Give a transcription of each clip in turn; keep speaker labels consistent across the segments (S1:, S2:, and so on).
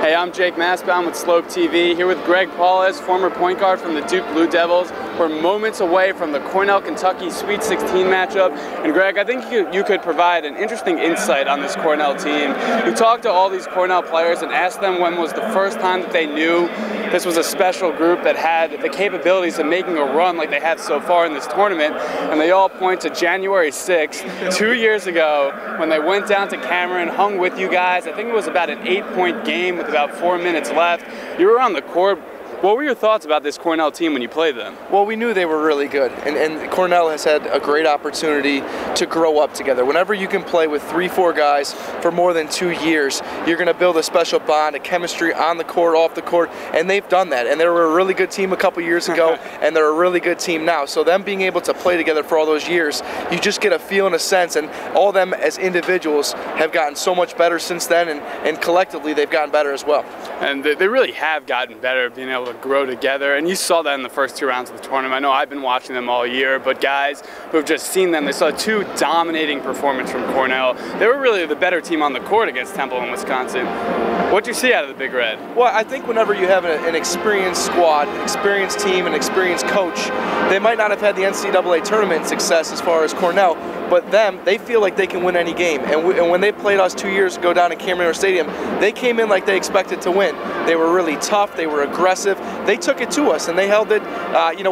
S1: Hey, I'm Jake Mastbaum with SlopeTV, here with Greg Paulus, former point guard from the Duke Blue Devils. We're moments away from the Cornell, Kentucky Sweet 16 matchup. And Greg, I think you could provide an interesting insight on this Cornell team. You talked to all these Cornell players and asked them when was the first time that they knew this was a special group that had the capabilities of making a run like they have so far in this tournament. And they all point to January 6th, 2 years ago, when they went down to Cameron, hung with you guys. I think it was about an 8-point game with about 4 minutes left. You were on the court. What were your thoughts about this Cornell team when you played them?
S2: Well, we knew they were really good, and Cornell has had a great opportunity to grow up together. Whenever you can play with 3-4 guys for more than 2 years, you're going to build a special bond, a chemistry on the court, off the court, and they've done that. And they were a really good team a couple years ago, and they're a really good team now. So them being able to play together for all those years, you just get a feel and a sense, and all of them as individuals have gotten so much better since then, and collectively they've gotten better as well.
S1: And they really have gotten better being able to grow together, and you saw that in the first 2 rounds of the tournament. I know I've been watching them all year, but guys who have just seen them, they saw 2 dominating performances from Cornell. They were really the better team on the court against Temple and Wisconsin. What do you see out of the Big Red?
S2: Well, I think whenever you have an experienced squad, an experienced team, an experienced coach, they might not have had the NCAA tournament success as far as Cornell, but they feel like they can win any game. And when they played us 2 years ago down at Cameron Stadium, they came in like they expected to win. They were really tough, they were aggressive, they took it to us, and they held it.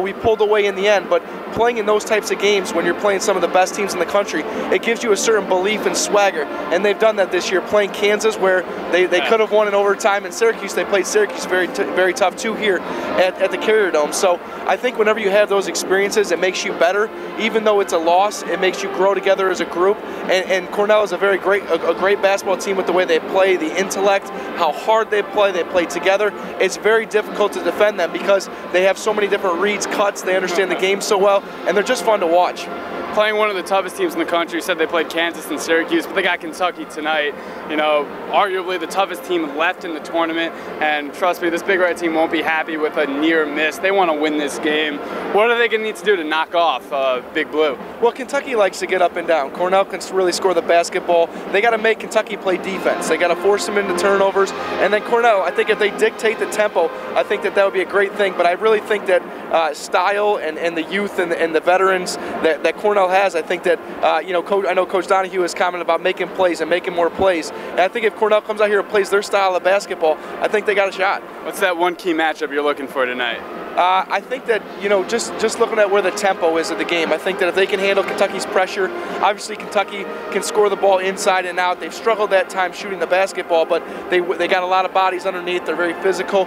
S2: We pulled away in the end, but playing in those types of games when you're playing some of the best teams in the country, it gives you a certain belief and swagger, and they've done that this year, playing Kansas where they could have won in overtime, and Syracuse, they played Syracuse very tough too here at the Carrier Dome. So I think whenever you have those experiences, it makes you better. Even though it's a loss, it makes you grow together as a group, and Cornell is a great basketball team with the way they play, the intellect, how hard they play together. It's very difficult to defend them because they have so many different reads, cuts, they understand the game so well, and they're just fun to watch.
S1: Playing one of the toughest teams in the country. You said they played Kansas and Syracuse, but they got Kentucky tonight. You know, arguably the toughest team left in the tournament, and trust me, this Big Red team won't be happy with a near miss. They want to win this game. What are they going to need to do to knock off Big Blue?
S2: Well, Kentucky likes to get up and down. Cornell can really score the basketball. They got to make Kentucky play defense. They got to force them into turnovers, and then Cornell, I think if they dictate the tempo, I think that would be a great thing. But I really think that style and the youth and the veterans that Cornell has, I think that I know Coach Donahue has commented about making plays and making more plays, and I think if Cornell comes out here and plays their style of basketball, I think they got a shot.
S1: What's that one key matchup you're looking for tonight?
S2: I think that, just looking at where the tempo is of the game, I think that if they can handle Kentucky's pressure, obviously Kentucky can score the ball inside and out. They've struggled that time shooting the basketball, but they got a lot of bodies underneath. They're very physical.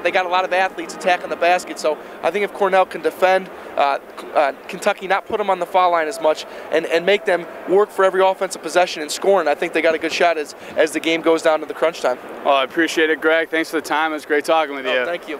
S2: They got a lot of athletes attacking the basket. So I think if Cornell can defend Kentucky, not put them on the foul line as much, and make them work for every offensive possession and scoring, I think they got a good shot as the game goes down to the crunch time.
S1: Well, I appreciate it, Greg. Thanks for the time. It was great talking with you.
S2: Thank you.